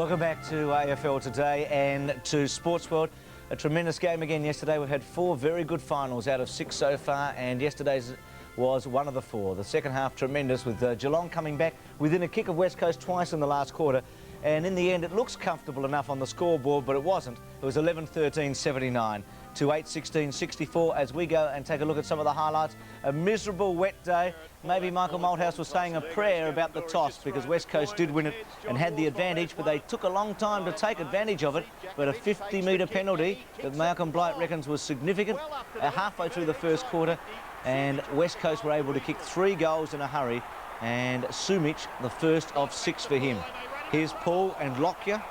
Welcome back to AFL Today and to SportsWorld. A tremendous game again yesterday. We've had 4 very good finals out of 6 so far, and yesterday's was one of the 4. The second half tremendous, with Geelong coming back within a kick of West Coast twice in the last quarter, and in the end it looks comfortable enough on the scoreboard, but it wasn't. It was 11-13-79 to 8-16-64 as we go and take a look at some of the highlights. A miserable wet day. Maybe Michael Malthouse was saying a prayer about the toss, because West Coast did win it and had the advantage, but they took a long time to take advantage of it. But a 50-metre penalty that Malcolm Blight reckons was significant halfway through the first quarter, and West Coast were able to kick 3 goals in a hurry, and Sumic the first of 6 for him. Here's Paul and Lockyer.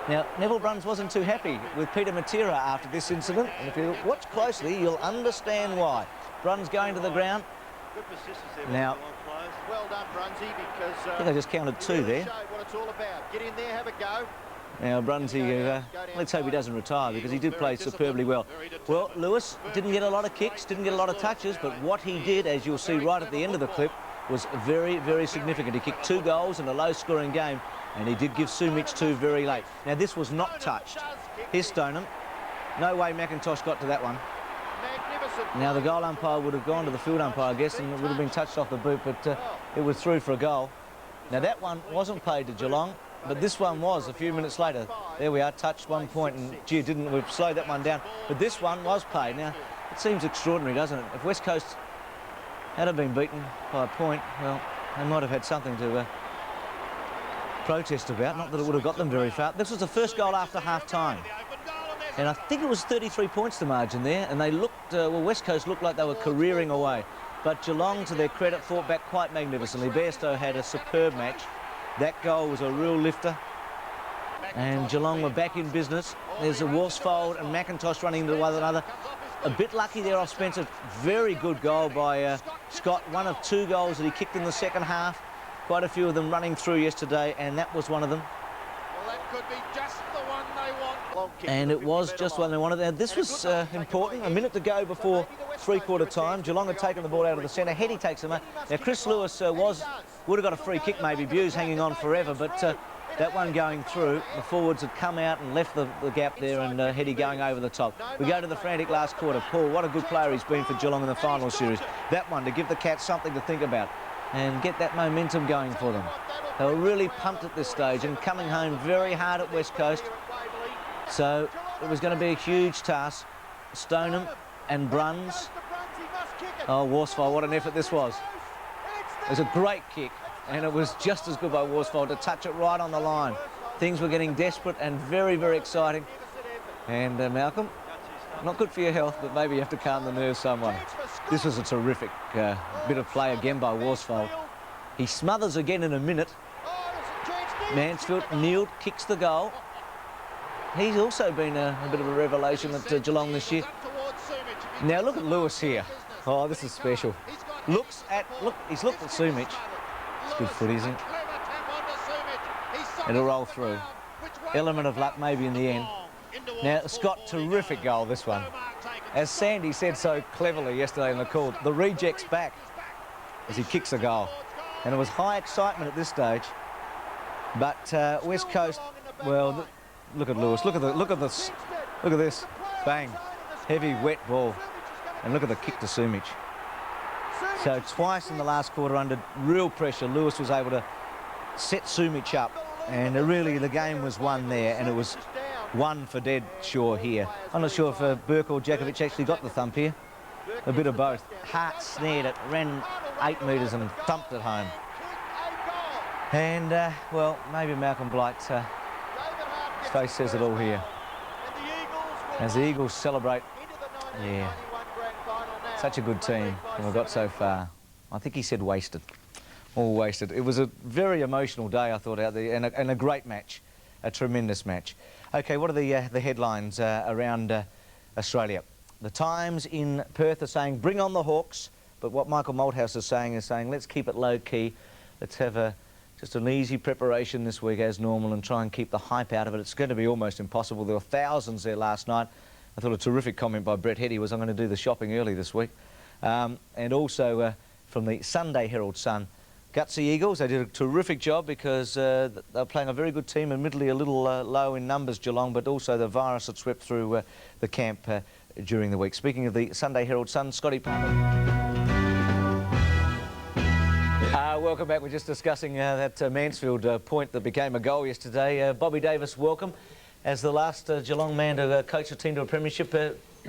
Now, Neville Bruns wasn't too happy with Peter Matera after this incident, and if you watch closely, you'll understand why. Bruns going to the ground. Now, well done, Brunsy, because I think I just counted 2 there. What it's all about. Get in there, have a go. Now, Brunsy, let's hope he doesn't retire, because he did play superbly well. Well, Lewis didn't get a lot of kicks, didn't get a lot of touches, but what he did, as you'll see right at the end of the clip, was very, very significant. He kicked 2 goals in a low-scoring game, and he did give Sumic 2 very late. Now, this was not touched. Here's Stoneham. No way McIntosh got to that one. Now, the goal umpire would have gone to the field umpire, I guess, and it would have been touched off the boot, but it was through for a goal. Now, that one wasn't paid to Geelong, but this one was a few minutes later. There we are, touched 1 point, and gee, we've slowed that one down. But this one was paid. Now, it seems extraordinary, doesn't it? If West Coast had have been beaten by a point, well, they might have had something to protest about. Not that it would have got them very far. This was the first goal after half-time. And I think it was 33 points the margin there, and they looked, well, West Coast looked like they were careering away. But Geelong, to their credit, fought back quite magnificently. Bairstow had a superb match. That goal was a real lifter. And Geelong were back in business. There's a Worsfold and McIntosh running into one another. A bit lucky there off Spencer. Very good goal by Scott. One of 2 goals that he kicked in the second half. Quite a few of them running through yesterday, and that was one of them. Well, that could be just the one they want. And it was just one they wanted. Now, this was important. A minute to go before 3/4 time. Geelong had taken the ball out of the centre. Heady takes him out. Now, Chris Lewis would have got a free kick maybe. Buse hanging on forever, but that one going through, the forwards had come out and left the gap there, and Heady going over the top. We go to the frantic last quarter. Paul, what a good player he's been for Geelong in the final series. That one to give the Cats something to think about and get that momentum going for them. They were really pumped at this stage and coming home very hard at West Coast. So it was going to be a huge task. Stoneham and Bruns. Oh, Worsfold, what an effort this was. It was a great kick, and it was just as good by Worsfold to touch it right on the line. Things were getting desperate and very, very exciting. And Malcolm, not good for your health, but maybe you have to calm the nerves some way. This was a terrific bit of play again by Worsfold. He smothers again in a minute. Mansfield kneeled, kicks the goal. He's also been a bit of a revelation at Geelong this year. Now look at Lewis here. Oh, this is special. He's looked at Sumic. It's good foot, isn't it? It'll roll through. Element of luck maybe in the end. Now, Scott, terrific goal, this one. As Sandy said so cleverly yesterday in the call, the reject's back as he kicks a goal. And it was high excitement at this stage. But West Coast, well, look at Lewis. Look at this. Bang. Heavy, wet ball. And look at the kick to Sumic. So twice in the last quarter under real pressure, Lewis was able to set Sumic up. And really the game was won there, and it was won for dead sure here. I'm not sure if Burke or Djakovic actually got the thump here. A bit of both. Hart snared it, ran 8 metres and thumped it home. And, well, maybe Malcolm Blight's face says it all here. As the Eagles celebrate, yeah, such a good team, and we've got so far. I think he said wasted. All wasted. It was a very emotional day, I thought, out there, and a great match, a tremendous match. Okay, what are the headlines around Australia? The Times in Perth are saying, bring on the Hawks, but what Michael Malthouse is saying, let's keep it low-key. Let's have just an easy preparation this week as normal and try and keep the hype out of it. It's going to be almost impossible. There were thousands there last night. I thought a terrific comment by Brett Heady was, I'm going to do the shopping early this week. And also from the Sunday Herald Sun, Gutsy Eagles. They did a terrific job because they're playing a very good team, admittedly a little low in numbers, Geelong, but also the virus had swept through the camp during the week. Speaking of the Sunday Herald Sun, Scotty Palmer. Welcome back. We're just discussing that Mansfield point that became a goal yesterday. Bobby Davis, welcome. As the last Geelong man to coach a team to a premiership,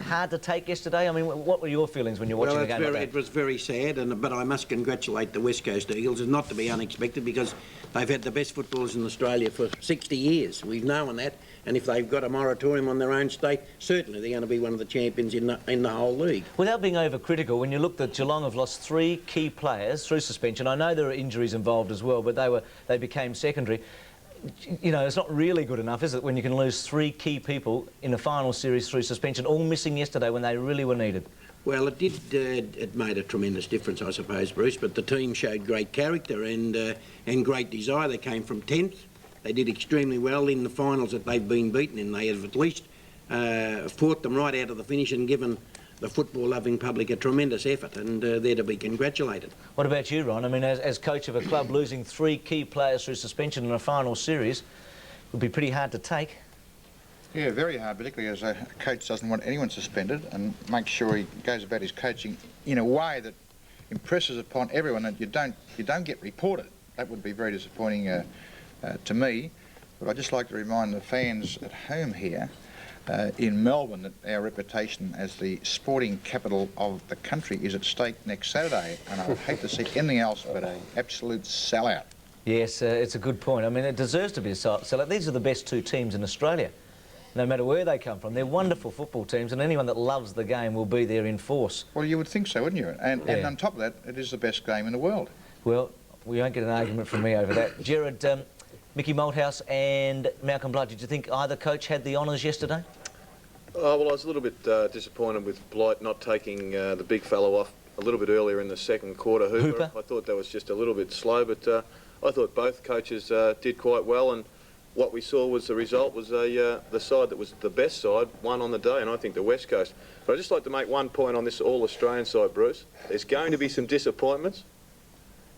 hard to take yesterday? I mean, what were your feelings when you're watching the game like that? It was very sad, but I must congratulate the West Coast Eagles. It's not to be unexpected because they've had the best footballers in Australia for 60 years. We've known that, and if they've got a moratorium on their own state, certainly they're going to be one of the champions in the whole league. Without being overcritical, when you look that Geelong have lost 3 key players through suspension, I know there are injuries involved as well, but they became secondary. You know, it's not really good enough, is it, when you can lose 3 key people in a final series through suspension, all missing yesterday when they really were needed? Well, it did. It made a tremendous difference, I suppose, Bruce. But the team showed great character and great desire. They came from 10th. They did extremely well in the finals that they've been beaten in. They have at least fought them right out of the finish and given the football-loving public a tremendous effort, and they're to be congratulated. What about you, Ron? I mean, as coach of a club, losing 3 key players through suspension in a final series would be pretty hard to take. Yeah, very hard, particularly as a coach doesn't want anyone suspended and makes sure he goes about his coaching in a way that impresses upon everyone that you don't get reported. That would be very disappointing to me. But I'd just like to remind the fans at home here in Melbourne that our reputation as the sporting capital of the country is at stake next Saturday, and I would hate to see anything else but an absolute sellout. Yes, it's a good point. I mean, it deserves to be a sellout. These are the best 2 teams in Australia, no matter where they come from. They're wonderful football teams, and anyone that loves the game will be there in force. Well, you would think so, wouldn't you? And on top of that, it is the best game in the world. Well, we won't get an argument from me over that. Jared, Mickey Malthouse and Malcolm Blight, did you think either coach had the honours yesterday? Well, I was a little bit disappointed with Blight not taking the big fellow off a little bit earlier in the second quarter. Hooper. I thought that was just a little bit slow, but I thought both coaches did quite well, and what we saw was the result was the side that was the best side won on the day, and I think the West Coast. But I'd just like to make one point on this all-Australian side, Bruce. There's going to be some disappointments,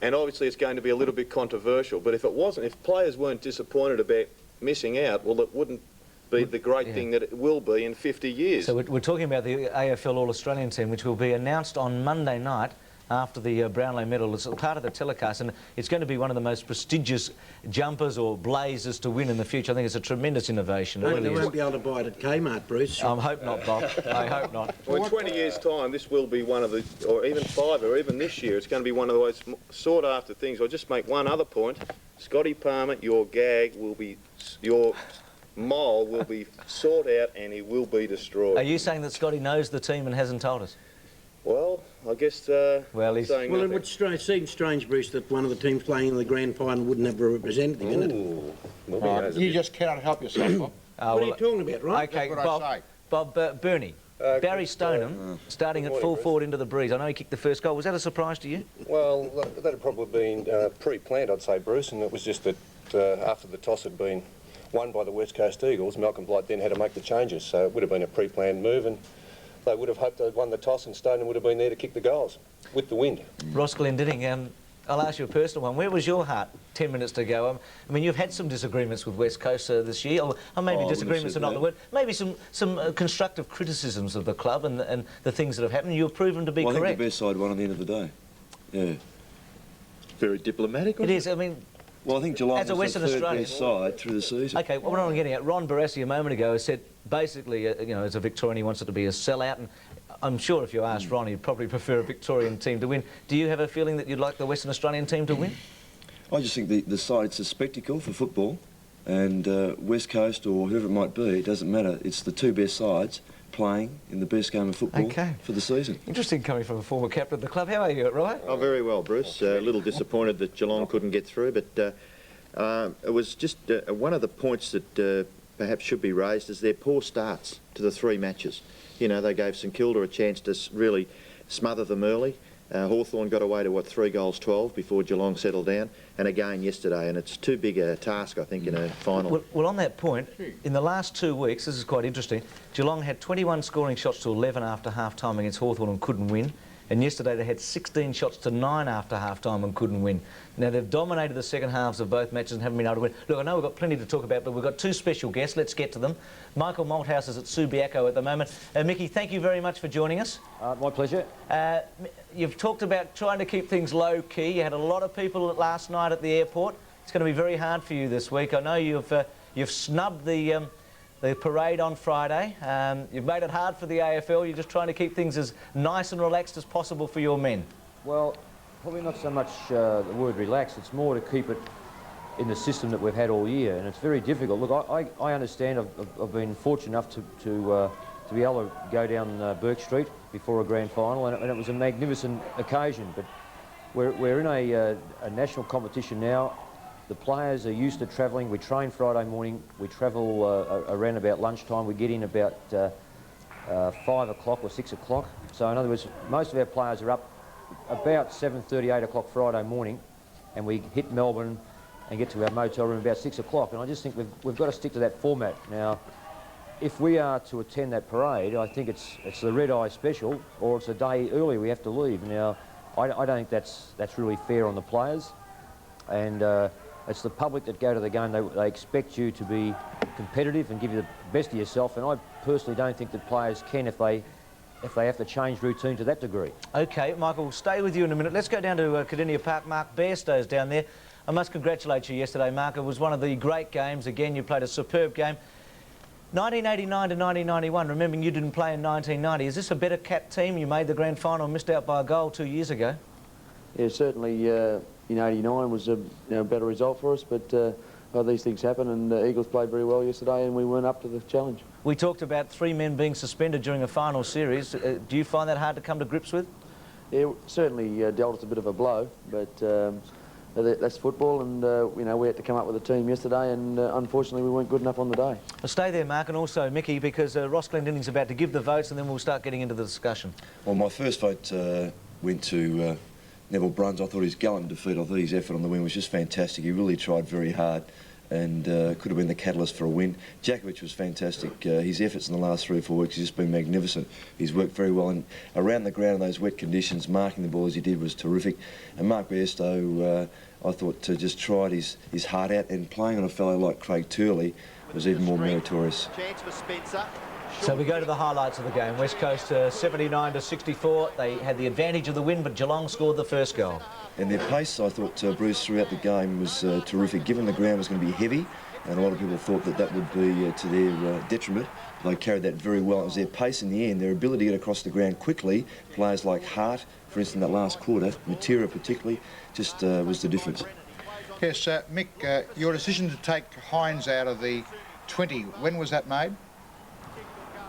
and obviously it's going to be a little bit controversial, but if players weren't disappointed about missing out, well, it wouldn't be the great thing that it will be in 50 years. So we're talking about the AFL All-Australian team, which will be announced on Monday night after the Brownlow medal. It's part of the telecast, and it's going to be one of the most prestigious jumpers or blazers to win in the future. I think it's a tremendous innovation. No, they won't be able to buy it at Kmart, Bruce. I hope not, Bob. I hope not. Well, in 20 years' time, this will be one of the, or even 5, or even this year, it's going to be one of those sought-after things. I'll just make one other point. Scotty Palmer, your gag will be, your mole will be sought out and he will be destroyed. Are you saying that Scotty knows the team and hasn't told us? Well, I guess well, it would seem strange, Bruce, that one of the teams playing in the grand final wouldn't have a representative in it. You just cannot help yourself, Bob. What are you talking about, right? Okay, Bob, Bernie, Barry Stoneham starting at full forward into the breeze. I know he kicked the first goal. Was that a surprise to you? Well, that had probably been pre-planned, I'd say, Bruce, and it was just that after the toss had been won by the West Coast Eagles, Malcolm Blight then had to make the changes, so it would have been a pre-planned move, and they would have hoped they'd won the toss and Stoneham would have been there to kick the goals with the wind. Ross Glendinning, I'll ask you a personal one. Where was your heart 10 minutes to go? I mean, you've had some disagreements with West Coast this year, or maybe disagreements are not the word. Maybe some constructive criticisms of the club and the things that have happened. You've proven to be correct. I think the best side won at the end of the day. Yeah. Very diplomatic. It is. I mean, well, I think Geelong as a Western was the third Australian best side through the season. Okay, well, what I'm getting at, Ron Barassi a moment ago has said, basically, you know, as a Victorian, he wants it to be a sellout, and I'm sure if you asked Ron, he'd probably prefer a Victorian team to win. Do you have a feeling that you'd like the Western Australian team to win? I just think the side, it's a spectacle for football, and West Coast or whoever it might be, it doesn't matter. It's the 2 best sides playing in the best game of football for the season. Interesting coming from a former captain of the club. How are you, Ryan? Oh, very well, Bruce. A little disappointed that Geelong couldn't get through, but it was just one of the points that perhaps should be raised is their poor starts to the 3 matches. You know, they gave St Kilda a chance to really smother them early. Hawthorn got away to, 3-12 before Geelong settled down, and again yesterday, and it's too big a task, I think, in a final. Well, on that point, in the last 2 weeks, this is quite interesting, Geelong had 21 scoring shots to 11 after half-time against Hawthorn and couldn't win, And yesterday they had 16 shots to 9 after half-time and couldn't win. Now, they've dominated the second halves of both matches and haven't been able to win. Look, I know we've got plenty to talk about, but we've got two special guests. Let's get to them. Michael Malthouse is at Subiaco at the moment. Mickey, thank you very much for joining us. My pleasure. You've talked about trying to keep things low-key. You had a lot of people last night at the airport. It's going to be very hard for you this week. I know you've snubbed the parade on Friday. You've made it hard for the AFL. You're just trying to keep things as nice and relaxed as possible for your men. Well, probably not so much the word relaxed. It's more to keep it in the system that we've had all year, and it's very difficult. Look, I understand. I've been fortunate enough to be able to go down Burke Street before a grand final, and it was a magnificent occasion. But we're in a national competition now. The players are used to travelling. We train Friday morning. We travel around about lunchtime. We get in about 5 o'clock or 6 o'clock. So in other words, most of our players are up about 7:30, 8 o'clock Friday morning, and we hit Melbourne and get to our motel room about 6 o'clock. And I just think we've got to stick to that format. Now, if we are to attend that parade, I think it's the Red Eye Special, or it's a day early we have to leave. Now, I don't think that's really fair on the players. And it's the public that go to the game. They expect you to be competitive and give you the best of yourself, and I personally don't think that players can if they have to change routine to that degree. OK, Michael, we'll stay with you in a minute. Let's go down to Cardinia Park. Mark Bairstow's down there. I must congratulate you yesterday, Mark. It was one of the great games. Again, you played a superb game. 1989 to 1991, remembering you didn't play in 1990. Is this a better Cat team? You made the grand final and missed out by a goal 2 years ago. Yeah, certainly. In 89 was a better result for us, but these things happen, and the Eagles played very well yesterday and we weren't up to the challenge. We talked about 3 men being suspended during a final series. Do you find that hard to come to grips with? Yeah, certainly dealt us a bit of a blow, but that's football, and we had to come up with a team yesterday, and unfortunately we weren't good enough on the day. Well, stay there, Mark, and also Mickey, because Ross Glendinnings's about to give the votes and then we'll start getting into the discussion. Well, my first vote went to Neville Bruns. I thought his gallant defeat, I thought his effort on the win was just fantastic. He really tried very hard and could have been the catalyst for a win. Djakovic was fantastic. His efforts in the last 3 or 4 weeks has just been magnificent. He's worked very well, and around the ground in those wet conditions, marking the ball as he did was terrific. And Mark Bairstow, I thought, just tried his heart out, and playing on a fellow like Craig Turley was even more meritorious. Chance for Spencer. So we go to the highlights of the game. West Coast 79 to 64. They had the advantage of the win, but Geelong scored the first goal. And their pace, I thought, Bruce, throughout the game was terrific. Given the ground was going to be heavy, and a lot of people thought that would be to their detriment, they carried that very well. It was their pace in the end, their ability to get across the ground quickly. Players like Hart, for instance, that last quarter, Matera particularly, just was the difference. Yes, Mick, your decision to take Hines out of the 20, when was that made?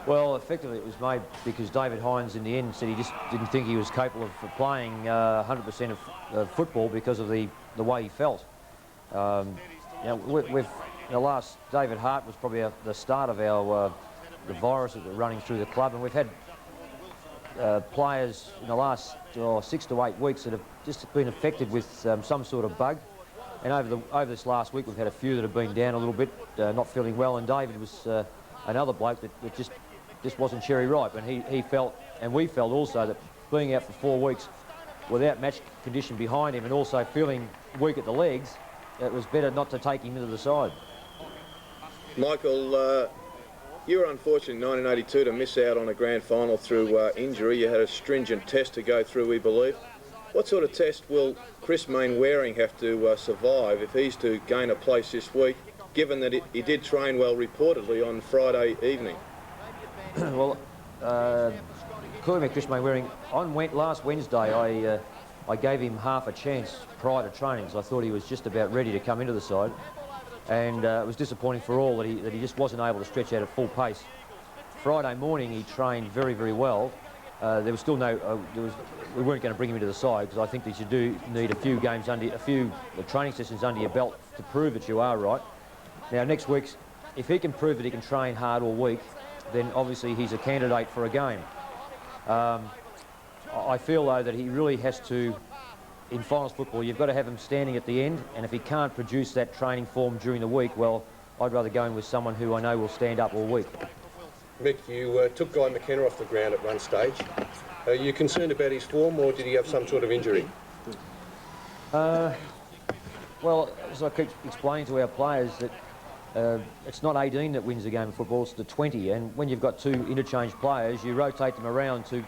Well, effectively it was made because David Hines in the end said he just didn't think he was capable of playing 100% of football because of the way he felt. David Hart was probably the start of the virus that were running through the club, and we've had players in the last 6 to 8 weeks that have just been affected with some sort of bug. And over this last week we've had a few that have been down a little bit, not feeling well, and David was another bloke that just wasn't cherry ripe, and he felt, and we felt also, that being out for 4 weeks without match condition behind him and also feeling weak at the legs, it was better not to take him into the side. Michael, you were unfortunate in 1982 to miss out on a grand final through injury. You had a stringent test to go through, we believe. What sort of test will Chris Mainwaring have to survive if he's to gain a place this week, given that he did train well reportedly on Friday evening? Well, calling me Chris Mainwaring, on last Wednesday I gave him half a chance prior to training, so I thought he was just about ready to come into the side, and it was disappointing for all that he just wasn't able to stretch out at full pace. Friday morning he trained very, very well. There was still we weren't going to bring him into the side because I think that you do need a few training sessions under your belt to prove that you are right. Now next week, if he can prove that he can train hard all week, then obviously he's a candidate for a game. I feel though that he really has to, in finals football, you've got to have him standing at the end, and if he can't produce that training form during the week, well, I'd rather go in with someone who I know will stand up all week. Mick, you took Guy McKenna off the ground at one stage. Are you concerned about his form, or did he have some sort of injury? Well, as I keep explaining to our players, that it's not 18 that wins the game of football, it's the 20. And when you've got two interchange players, you rotate them around to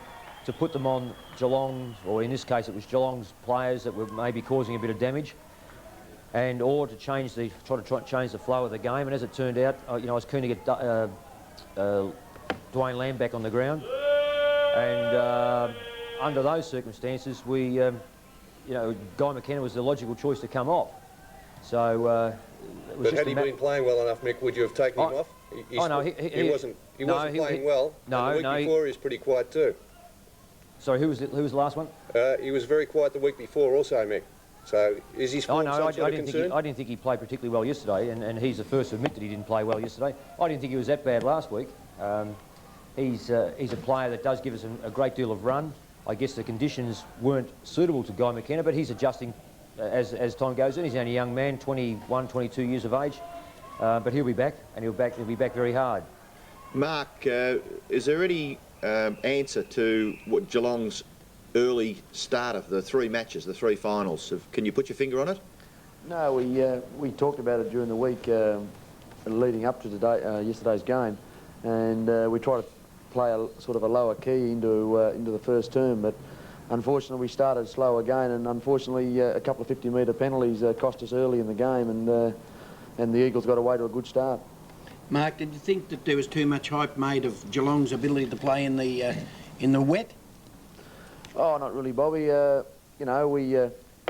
put them on Geelong's, or in this case it was Geelong's players that were maybe causing a bit of damage, and or to try to change the flow of the game. And as it turned out, I was keen to get Dwayne Lamb back on the ground. And under those circumstances, Guy McKenna was the logical choice to come off. So, but had he been playing well enough, Mick, would you have taken him off? He wasn't playing well. No, and the week before he was pretty quiet too. Sorry, who was the last one? He was very quiet the week before, also, Mick. So is his form some sort of concern? I didn't think he played particularly well yesterday, and he's the first to admit that he didn't play well yesterday. I didn't think he was that bad last week. He's a player that does give us a great deal of run. I guess the conditions weren't suitable to Guy McKenna, but he's adjusting as time goes on. He's only a young man, 21, 22 years of age, but he'll be back, and he'll be back very hard. Mark, is there any answer to what Geelong's early start of the three matches, the three finals? Can you put your finger on it? No, we talked about it during the week leading up to yesterday's game, and we tried to play a sort of a lower key into the first term, but unfortunately we started slow again, and unfortunately a couple of 50-metre penalties cost us early in the game, and the Eagles got away to a good start. Mark, did you think that there was too much hype made of Geelong's ability to play in the wet? Oh, not really, Bobby.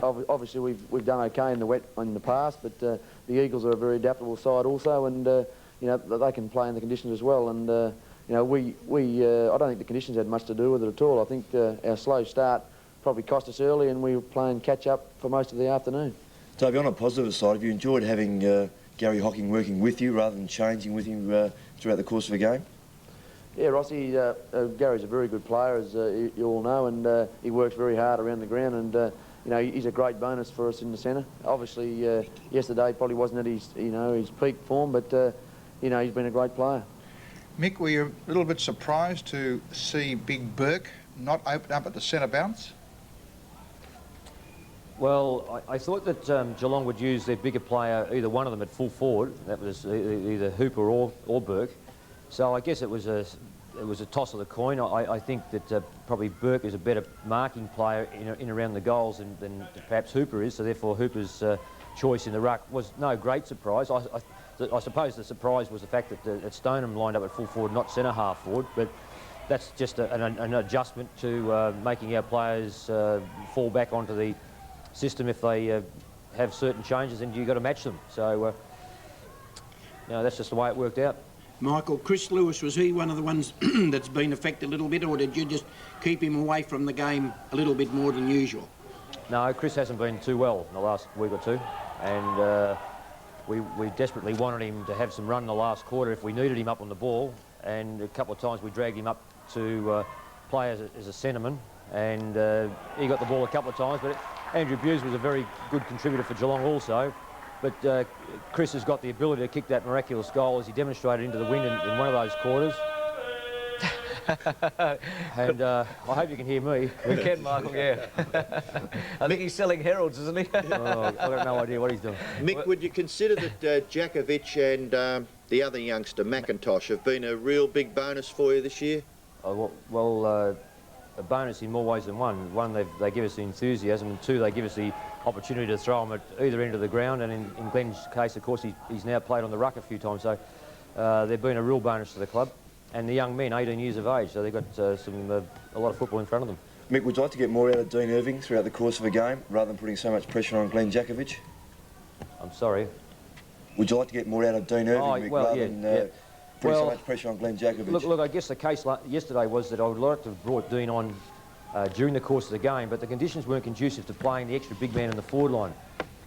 Obviously we've done okay in the wet in the past, but the Eagles are a very adaptable side also, and they can play in the conditions as well. And I don't think the conditions had much to do with it at all. I think our slow start probably cost us early, and we were playing catch up for most of the afternoon. Toby, on a positive side, have you enjoyed having Gary Hocking working with you rather than changing with him throughout the course of a game? Yeah, Rossi, Gary's a very good player, as you all know, and he works very hard around the ground, and he's a great bonus for us in the centre. Obviously, yesterday probably wasn't at his peak form, but he's been a great player. Mick, were you a little bit surprised to see Big Burke not open up at the centre bounce? Well, I thought that Geelong would use their bigger player, either one of them at full forward. That was either Hooper or Burke. So I guess it was a toss of the coin. I think that probably Burke is a better marking player in around the goals than perhaps Hooper is. So therefore Hooper's choice in the ruck was no great surprise. I suppose the surprise was the fact that Stoneham lined up at full forward, not centre half forward. But that's just an adjustment to making our players fall back onto the system if they have certain changes, and you've got to match them. So that's just the way it worked out. Michael, Chris Lewis, was he one of the ones that's been affected a little bit, or did you just keep him away from the game a little bit more than usual? No, Chris hasn't been too well in the last week or two, and we desperately wanted him to have some run in the last quarter if we needed him up on the ball, and a couple of times we dragged him up to play as a centreman, and he got the ball a couple of times, but Andrew Buse was a very good contributor for Geelong also. But Chris has got the ability to kick that miraculous goal, as he demonstrated into the wind in one of those quarters. And I hope you can hear me. We can, Michael, yeah. I think he's selling heralds, isn't he? Oh, I've got no idea what he's doing. Mick, would you consider that Djakovic and the other youngster, McIntosh, have been a real big bonus for you this year? Well, a bonus in more ways than one. One, they give us the enthusiasm, and two, they give us the opportunity to throw them at either end of the ground, and in Glenn's case, of course, he's now played on the ruck a few times, so they've been a real bonus to the club. And the young men, 18 years of age, so they've got a lot of football in front of them. Mick, would you like to get more out of Dean Irving throughout the course of a game, rather than putting so much pressure on Glenn Djakovic? I'm sorry? Would you like to get more out of Dean Irving, Mick, rather than putting so much pressure on Glenn Djakovic? Look, I guess the case yesterday was that I would like to have brought Dean on during the course of the game, but the conditions weren't conducive to playing the extra big man in the forward line.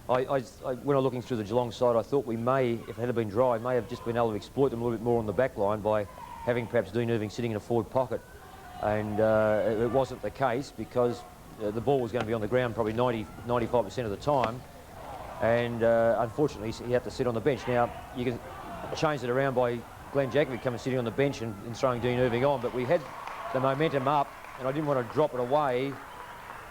When I was looking through the Geelong side, I thought we may, if it had been dry, may have just been able to exploit them a little bit more on the back line by having perhaps Dean Irving sitting in a forward pocket. And it wasn't the case, because the ball was going to be on the ground probably 90–95% of the time, and unfortunately he had to sit on the bench. Now, you can change it around by Glenn Djakovic coming sitting on the bench and throwing Dean Irving on, but we had the momentum up and I didn't want to drop it away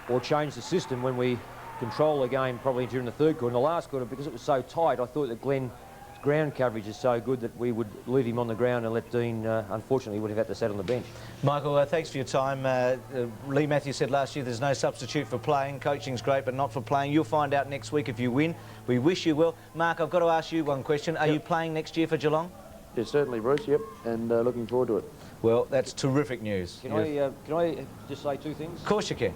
or change the system when we control the game probably during the third quarter. In the last quarter, because it was so tight, I thought that Glenn's ground coverage is so good that we would leave him on the ground and let Dean, unfortunately, would have had to sit on the bench. Michael, thanks for your time. Lee Matthews said last year there's no substitute for playing. Coaching's great, but not for playing. You'll find out next week if you win. We wish you well. Mark, I've got to ask you one question. Are you playing next year for Geelong? Yeah, certainly, Bruce, yep, and looking forward to it. Well, that's terrific news. Can I just say two things? Of course you can.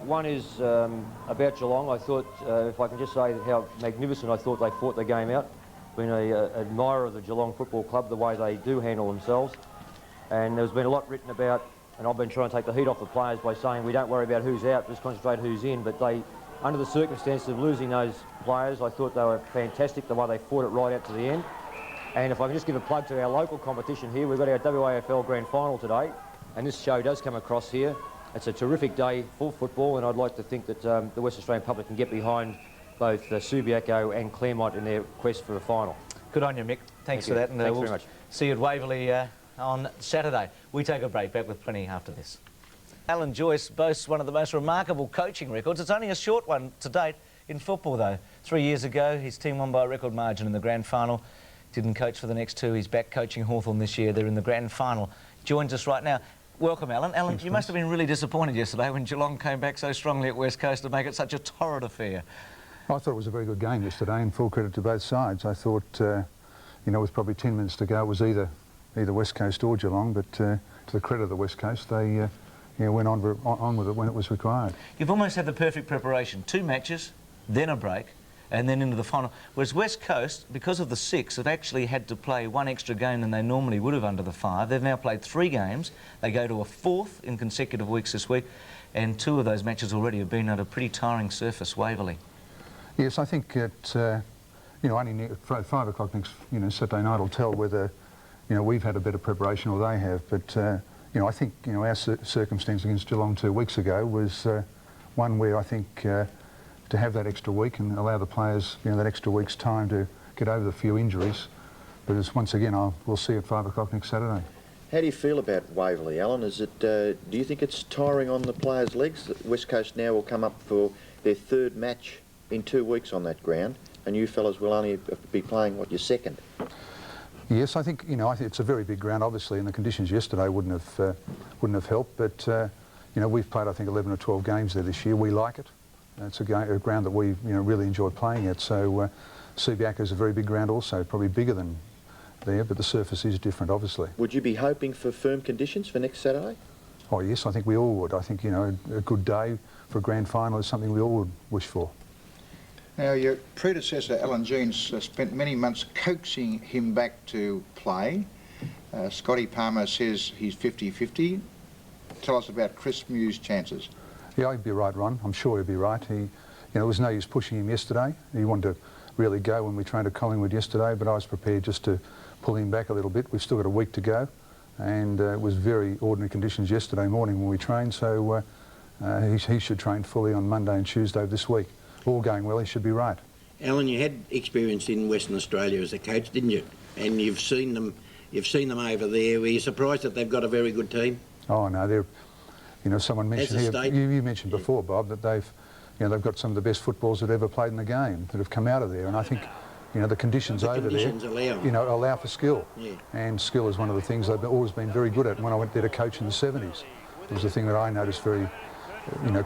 One is about Geelong. I thought, if I can just say how magnificent I thought they fought the game out. Been an admirer of the Geelong Football Club, the way they do handle themselves. And there's been a lot written about, and I've been trying to take the heat off the players by saying we don't worry about who's out, just concentrate who's in. But they, under the circumstances of losing those players, I thought they were fantastic, the way they fought it right out to the end. And if I can just give a plug to our local competition here, we've got our WAFL Grand Final today, and this show does come across here. It's a terrific day for football, and I'd like to think that the West Australian public can get behind both Subiaco and Claremont in their quest for a final. Good on you, Mick. Thanks for that. And Thanks very much. See you at Waverley on Saturday. We take a break, back with plenty after this. Alan Joyce boasts one of the most remarkable coaching records. It's only a short one to date in football, though. 3 years ago, his team won by a record margin in the grand final. Didn't coach for the next two. He's back coaching Hawthorn this year. They're in the grand final. Joins us right now. Welcome, Alan. Alan, thanks, you must have been really disappointed yesterday when Geelong came back so strongly at West Coast to make it such a torrid affair. I thought it was a very good game yesterday, and full credit to both sides. I thought, you know, with probably 10 minutes to go, it was either West Coast or Geelong, but to the credit of the West Coast, they went on with it when it was required. You've almost had the perfect preparation. 2 matches, then a break, and then into the final. Whereas West Coast, because of the 6, have actually had to play 1 extra game than they normally would have under the 5. They've now played 3 games. They go to a 4th in consecutive weeks this week, and 2 of those matches already have been at a pretty tiring surface, Waverley. Yes, I think at, you know, only 5 o'clock next, Saturday night will tell whether, we've had a better preparation or they have. But, I think, our circumstance against Geelong 2 weeks ago was one where I think to have that extra week and allow the players, that extra week's time to get over the few injuries. But as once again, we'll see at 5 o'clock next Saturday. How do you feel about Waverley, Alan? Is it? Do you think it's tiring on the players' legs that West Coast now will come up for their 3rd match in 2 weeks on that ground, and you fellas will only be playing, what, your 2nd? Yes, I think, I think it's a very big ground, obviously, and the conditions yesterday wouldn't have helped. But, we've played, I think, 11 or 12 games there this year. We like it. It's a ground that we, really enjoy playing at. So, Subiaco is a very big ground also, probably bigger than there, but the surface is different, obviously. Would you be hoping for firm conditions for next Saturday? Oh, yes, I think we all would. I think, a good day for a grand final is something we all would wish for. Now, your predecessor, Alan Jeans, spent many months coaxing him back to play. Scotty Palmer says he's 50-50. Tell us about Chris Mew's chances. Yeah, he'd be right, Ron. I'm sure he'd be right. There was no use pushing him yesterday. He wanted to really go when we trained at Collingwood yesterday, but I was prepared just to pull him back a little bit. We've still got a week to go, and it was very ordinary conditions yesterday morning when we trained, so he should train fully on Monday and Tuesday of this week. All going well, he should be right. Alan, you had experience in Western Australia as a coach, didn't you? And you've seen them over there. Were you surprised that they've got a very good team? Oh no, they're, someone mentioned here, you mentioned before, Bob, that they've got some of the best footballers that ever played in the game that have come out of there, and I think, the conditions over there, allow for skill. Yeah. And skill is one of the things they've always been very good at. When I went there to coach in the 70s, it was the thing that I noticed very,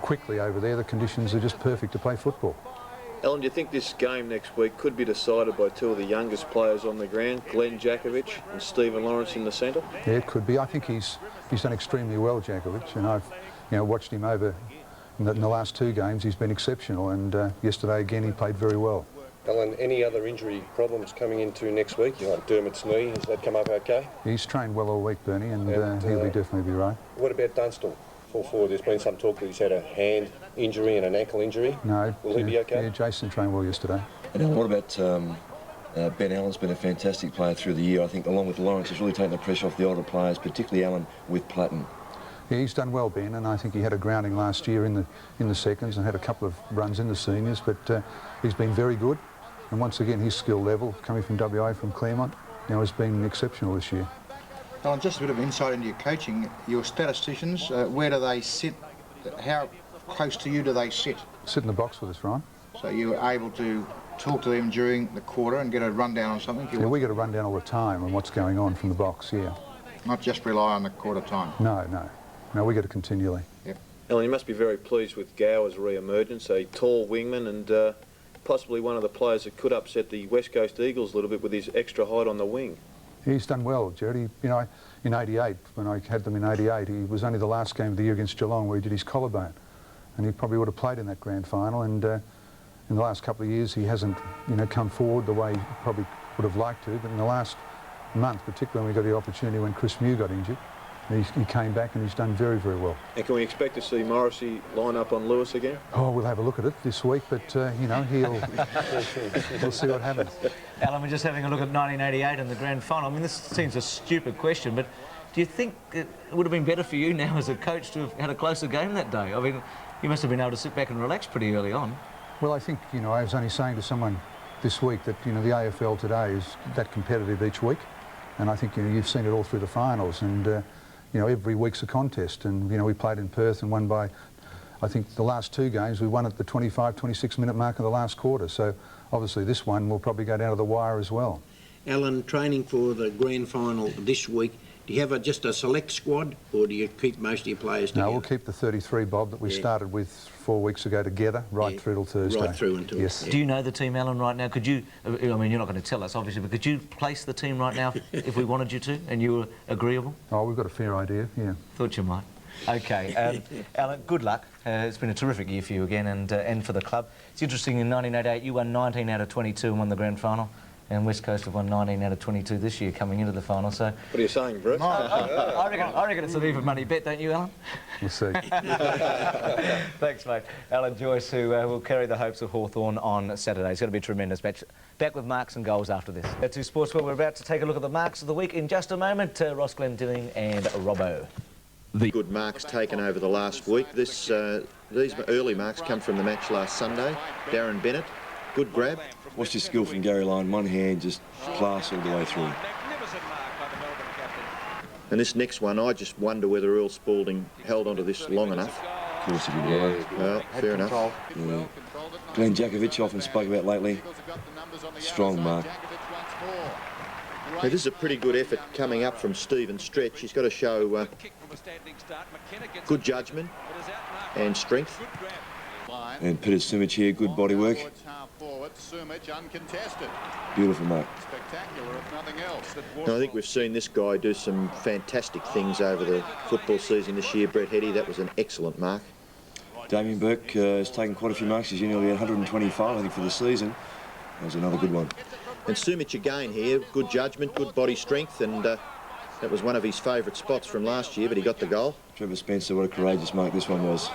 quickly over there. The conditions are just perfect to play football. Alan, do you think this game next week could be decided by 2 of the youngest players on the ground, Glenn Jakovic and Stephen Lawrence in the centre? Yeah, it could be. I think he's done extremely well, Jakovic, and I've watched him over in the last 2 games. He's been exceptional, and yesterday again he played very well. Alan, any other injury problems coming into next week? Dermot's knee, has that come up okay? He's trained well all week, Bernie, and he'll definitely be right. What about Dunstall? Full forward, there's been some talk that he's had a hand injury and an ankle injury. No. Will he be okay? Yeah, Jason trained well yesterday. And what about Ben Allen's been a fantastic player through the year. I think along with Lawrence, he's really taken the pressure off the older players, particularly Allen with Platten. Yeah, he's done well, Ben, and I think he had a grounding last year in the seconds and had a couple of runs in the seniors, but he's been very good. And once again, his skill level, coming from WA, from Claremont, has been exceptional this year. Alan, just a bit of insight into your coaching. Your statisticians, where do they sit? How close to you do they sit? Sit in the box with us, Ryan. So you're able to talk to them during the quarter and get a rundown on something? Yeah, we get a rundown all the time on what's going on from the box, yeah. Not just rely on the quarter time? No, no. No, we get it continually. Yep. Alan, you must be very pleased with Gower's re-emergence, a tall wingman and possibly one of the players that could upset the West Coast Eagles a little bit with his extra height on the wing. He's done well, Jared. You know, in '88, when I had them in '88, he was only the last game of the year against Geelong where he did his collarbone. And he probably would have played in that grand final. And in the last couple of years, he hasn't, you know, come forward the way he probably would have liked to. But in the last month, particularly when we got the opportunity when Chris Mew got injured, he came back and he's done very, very well. And can we expect to see Morrissey line up on Lewis again? Oh, we'll have a look at it this week, but, you know, we'll see what happens. Alan, we're just having a look at 1988 and the grand final. I mean, this seems a stupid question, but do you think it would have been better for you now as a coach to have had a closer game that day? I mean, you must have been able to sit back and relax pretty early on. Well, I think, you know, I was only saying to someone this week that, you know, the AFL today is that competitive each week. And I think, you know, you've seen it all through the finals. And, you know, every week's a contest. And, you know, we played in Perth and won by, I think, the last two games. We won at the 25, 26-minute mark of the last quarter. So, obviously, this one will probably go down to the wire as well. Alan, training for the grand final this week, do you have just a select squad, or do you keep most of your players together? No, we'll keep the 33, Bob, that we started with 4 weeks ago together, right through till Thursday. Right through until... Yes. Do you know the team, Alan, right now? Could you, I mean, you're not going to tell us, obviously, but could you place the team right now if we wanted you to, and you were agreeable? Oh, we've got a fair idea, yeah. Thought you might. OK, Alan, good luck. It's been a terrific year for you again and for the club. It's interesting, in 1988, you won 19 out of 22 and won the grand final. And West Coast have won 19 out of 22 this year coming into the final, so... What are you saying, Bruce? I reckon it's an even money bet, don't you, Alan? We'll see. Thanks, mate. Alan Joyce, who will carry the hopes of Hawthorn on Saturday. It's going to be a tremendous match. Back with marks and goals after this. To SportsWorld, we're about to take a look at the marks of the week in just a moment. Ross Glendinning and Robbo. The good marks taken over the last week. These early marks come from the match last Sunday. Darren Bennett, good grab. Watched his skill from Gary Lyon, one hand, just class all the way through. And this next one, I just wonder whether Earl Spalding held onto this long enough. Of course he did. Well, fair enough. Yeah. Glenn Jakovich often spoke about lately. Strong mark. Now, this is a pretty good effort coming up from Stephen Stretch. He's got to show good judgment and strength. And Peter Sumich here, good body work. Beautiful mark. Now, I think we've seen this guy do some fantastic things over the football season this year. Brett Heady, that was an excellent mark. Damien Burke has taken quite a few marks. He's nearly 125, I think, for the season. That was another good one. And Sumich again here, good judgment, good body strength, and that was one of his favourite spots from last year, but he got the goal. Trevor Spencer, what a courageous mark this one was.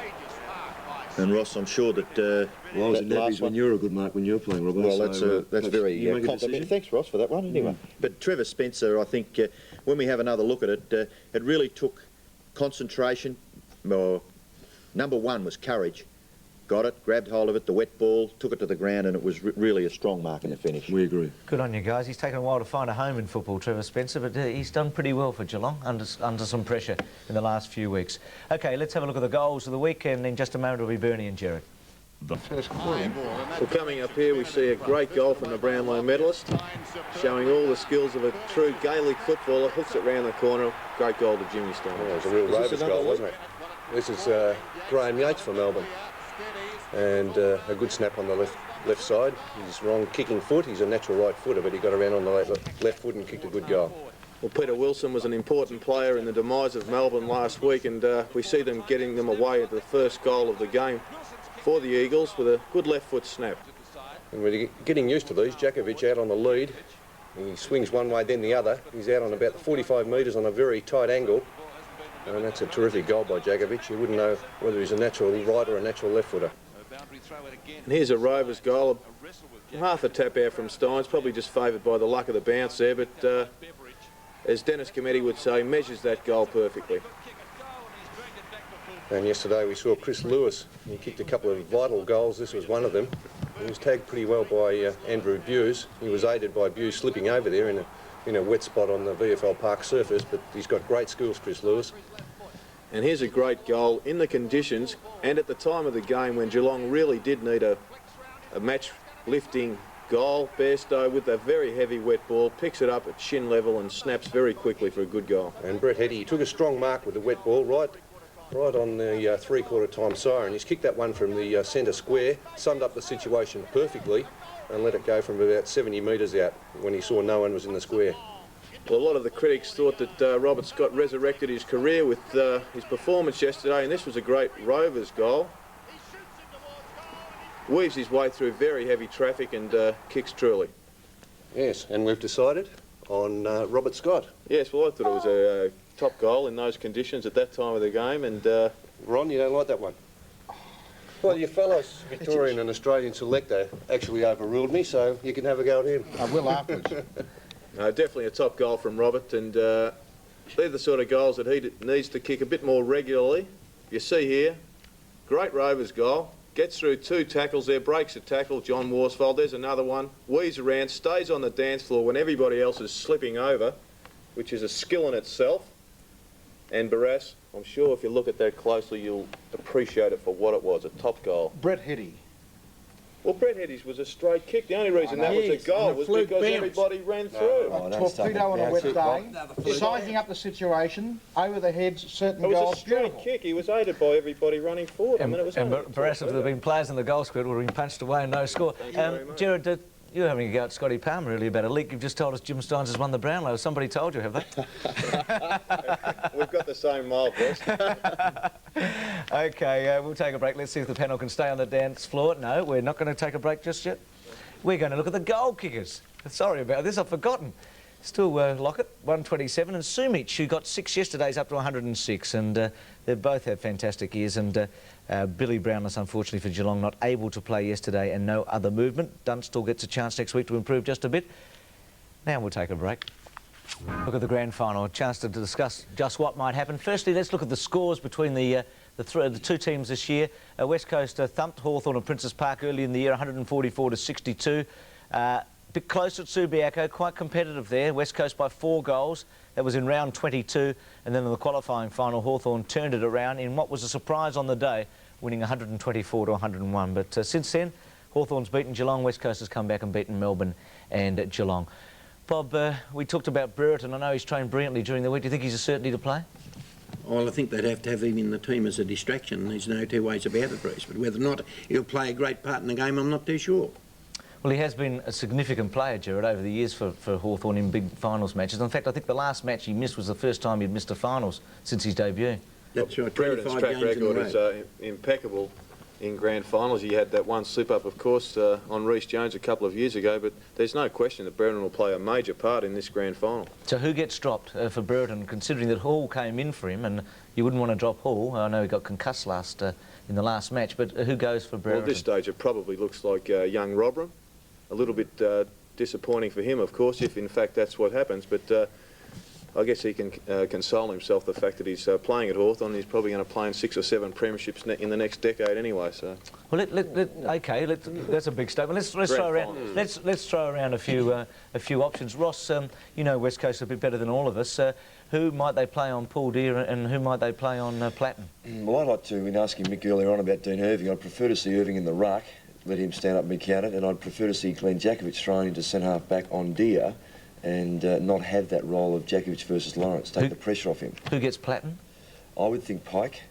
And Ross, I'm sure that... well, I was in Nappies when you were a good mark when you were playing, Robert. Well, so, that's very complimentary. Thanks, Ross, for that one, anyway. But Trevor Spencer, I think, when we have another look at it, it really took concentration. Number one was courage. Got it, grabbed hold of it, the wet ball, took it to the ground, and it was really a strong mark in the finish. We agree. Good on you guys. He's taken a while to find a home in football, Trevor Spencer, but he's done pretty well for Geelong under some pressure in the last few weeks. OK, let's have a look at the goals of the week, and in just a moment it'll be Bernie and Jared. Well, coming up here we see a great goal from the Brownlow medalist, showing all the skills of a true Gaelic footballer. Hooks it round the corner. Great goal to Jimmy Stone. Yeah, it was a real Rovers goal, wasn't it? This is Graham Yates for Melbourne. And a good snap on the left side. He's wrong kicking foot. He's a natural right footer, but he got around on the left foot and kicked a good goal. Well, Peter Wilson was an important player in the demise of Melbourne last week, and we see them getting them away at the first goal of the game for the Eagles with a good left foot snap. And we're getting used to these. Jakovich out on the lead. He swings one way, then the other. He's out on about 45 metres on a very tight angle. And that's a terrific goal by Jakovich. You wouldn't know whether he's a natural right or a natural left footer. And here's a Rovers goal. Half a tap out from Steins, probably just favoured by the luck of the bounce there, but as Dennis Cometti would say, measures that goal perfectly. And yesterday we saw Chris Lewis. He kicked a couple of vital goals. This was one of them. He was tagged pretty well by Andrew Buse. He was aided by Buse slipping over there in a in a wet spot on the VFL Park surface, but he's got great skills, Chris Lewis. And here's a great goal in the conditions and at the time of the game when Geelong really did need a match-lifting goal. Bairstow with a very heavy wet ball, picks it up at shin level and snaps very quickly for a good goal. And Brett Hetty, he took a strong mark with the wet ball right on the three-quarter time siren. He's kicked that one from the centre square, summed up the situation perfectly and let it go from about 70 metres out when he saw no one was in the square. Well, a lot of the critics thought that Robert Scott resurrected his career with his performance yesterday, and this was a great Rovers goal. Weaves his way through very heavy traffic and kicks truly. Yes, and we've decided on Robert Scott. Yes, well, I thought it was a top goal in those conditions at that time of the game, and... Ron, you don't like that one? Well, your fellow Victorian and Australian selector actually overruled me, so you can have a go at him. I will afterwards. Definitely a top goal from Robert, and they're the sort of goals that he needs to kick a bit more regularly. You see here, great Rovers goal, gets through 2 tackles there, breaks a tackle, John Worsfold, there's another one, weaves around, stays on the dance floor when everybody else is slipping over, which is a skill in itself. And Barras, I'm sure if you look at that closely, you'll appreciate it for what it was, a top goal. Brett Hetty. Well, Brett Hetty's was a straight kick. The only reason that was a goal was because everybody ran through. Torpedo on a wet day, sizing up the situation, over the heads, certain goals. It was a straight kick. He was aided by everybody running forward. And Barras, if there had been players in the goal square, would have been punched away and no score. Gerard, you were having a go at Scotty Palmer really about a leak. You've just told us Jim Steins has won the Brownlow. Somebody told you, have they? We've got the same mould, boss. OK, we'll take a break. Let's see if the panel can stay on the dance floor. No, we're not going to take a break just yet. We're going to look at the goal kickers. Sorry about this, I've forgotten. Still Lockett, 127, and Sumic, who got 6 yesterday's up to 106, and they both had fantastic years, and Billy Brownless, unfortunately for Geelong, not able to play yesterday and no other movement. Dunstall gets a chance next week to improve just a bit. Now we'll take a break. Look at the grand final, a chance to discuss just what might happen. Firstly, let's look at the scores between the 2 teams this year. West Coast thumped Hawthorn at Princes Park early in the year, 144 to 62. Bit close at Subiaco, quite competitive there. West Coast by 4 goals. That was in round 22, and then in the qualifying final, Hawthorn turned it around in what was a surprise on the day, winning 124 to 101. But since then, Hawthorn's beaten Geelong, West Coast has come back and beaten Melbourne and Geelong. Bob, we talked about Brereton. I know he's trained brilliantly during the week. Do you think he's a certainty to play? Well, I think they'd have to have him in the team as a distraction. There's no 2 ways about it, Bruce. But whether or not he'll play a great part in the game, I'm not too sure. Well, he has been a significant player, Gerard, over the years for Hawthorn in big finals matches. In fact, I think the last match he missed was the first time he'd missed a finals since his debut. That's right. Brereton's track record is impeccable in grand finals. He had that one slip-up, of course, on Reece Jones a couple of years ago, but there's no question that Brereton will play a major part in this grand final. So who gets dropped for Brereton, considering that Hall came in for him, and you wouldn't want to drop Hall? I know he got concussed in the last match, but who goes for Brereton? Well, at this stage, it probably looks like young Robram. A little bit disappointing for him, of course, if in fact that's what happens, but I guess he can console himself the fact that he's playing at Hawthorn. He's probably going to play in 6 or 7 premierships in the next decade anyway. So, well, that's a big statement. Let's throw around a few options. Ross, you know West Coast a bit better than all of us. Who might they play on Paul Deere and who might they play on Platten? Well, I'd like to, in asking Mick earlier on about Dean Irving, I'd prefer to see Irving in the ruck, let him stand up and be counted, and I'd prefer to see Glenn Jakovic thrown into centre-half back on Deere and not have that role of Jakovic versus Lawrence, take the pressure off him. Who gets Platten? I would think Pike,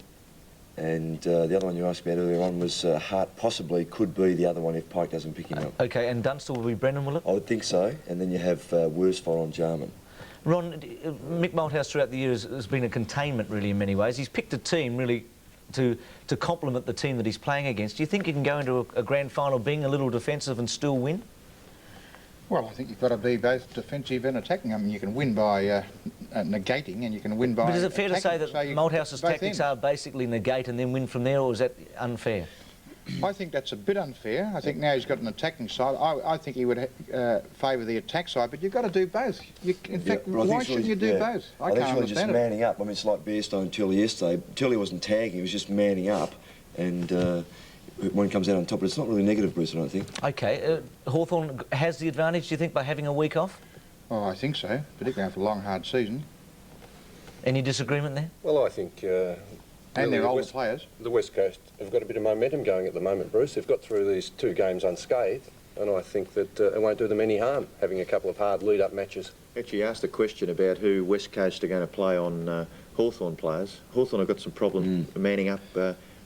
and the other one you asked about earlier on was Hart possibly could be the other one if Pike doesn't pick him up. OK, and Dunstall will be Brennan, will it? I would think so, and then you have Worsfold on Jarman. Ron, Mick Malthouse throughout the year has been a containment really in many ways. He's picked a team really to complement the team that he's playing against. Do you think you can go into a grand final being a little defensive and still win? Well, I think you've got to be both defensive and attacking. I mean, you can win by negating and you can win by... But is it fair to say that Malthouse's both tactics are basically negate and then win from there, or is that unfair? I think that's a bit unfair. I think now he's got an attacking side. I think he would favour the attack side, but you've got to do both. In fact, why shouldn't you do both? I can't think it's understand just manning up. I mean, it's like Bairstow and Tully yesterday. Tully wasn't tagging, he was just manning up, and one comes out on top, but it's not really negative, Bruce, I don't think. OK, Hawthorn has the advantage, do you think, by having a week off? Oh, I think so, particularly after a long, hard season. Any disagreement there? Well, I think... and they're older players. The West Coast have got a bit of momentum going at the moment, Bruce. They've got through these 2 games unscathed, and I think that it won't do them any harm having a couple of hard lead-up matches. Actually asked a question about who West Coast are going to play on Hawthorn players. Hawthorn have got some problem manning up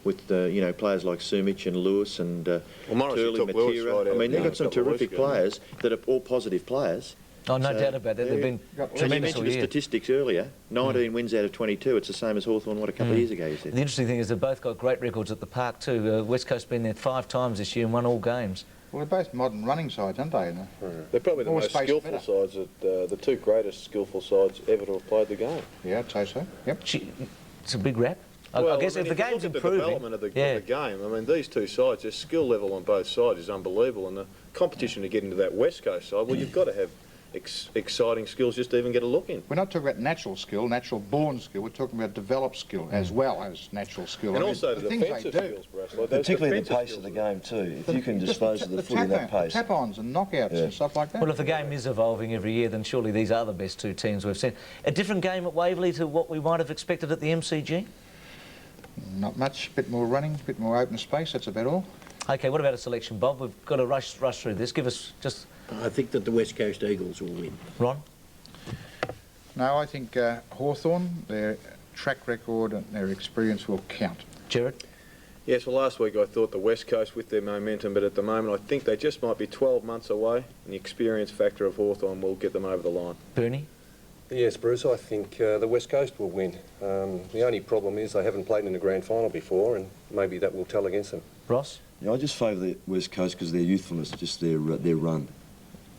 with players like Sumich and Lewis and Turley, Matera. I mean, they've got some terrific players that are all positive players. Oh, no doubt about that. They've been tremendous. You mentioned the statistics earlier. 19 wins out of 22. It's the same as Hawthorn, what, a couple of years ago, you said. The interesting thing is they've both got great records at the park too. West Coast's been there 5 times this year and won all games. Well, they're both modern running sides, aren't they? They're probably the most skillful sides, the 2 greatest skillful sides ever to have played the game. Yeah, I'd say so. Yep. It's a big rap. Well, I guess if the game's improving... the development of the game, I mean, these 2 sides, their skill level on both sides is unbelievable, and the competition to get into that West Coast side, well, you've got to have exciting skills just to even get a look in. We're not talking about natural skill, natural born skill. We're talking about developed skill as well as natural skill. And also the defensive skills, Brass. Particularly the pace of the game too. If you can dispose of the footy at that pace. Tap-ons and knockouts and stuff like that. Well, if the game is evolving every year, then surely these are the best 2 teams we've seen. A different game at Waverley to what we might have expected at the MCG? Not much. A bit more running, a bit more open space. That's about all. OK, what about a selection, Bob? We've got to rush through this. Give us just... I think that the West Coast Eagles will win. Ron? No, I think Hawthorn, their track record and their experience will count. Jared? Yes, well, last week I thought the West Coast with their momentum, but at the moment I think they just might be 12 months away, and the experience factor of Hawthorn will get them over the line. Bernie? Yes, Bruce, I think the West Coast will win. The only problem is they haven't played in the grand final before, and maybe that will tell against them. Ross? Yeah, I just favour the West Coast because their youthfulness, just their run.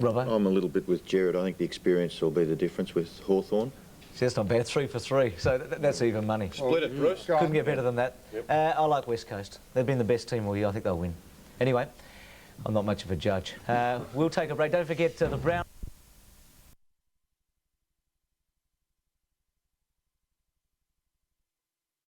Robbo? I'm a little bit with Jared. I think the experience will be the difference with Hawthorn. See, that's not bad. 3 for 3. So that's even money. Split it, Bruce. Couldn't get better than that. Yep. I like West Coast. They've been the best team all year. I think they'll win. Anyway, I'm not much of a judge. We'll take a break. Don't forget the Brown...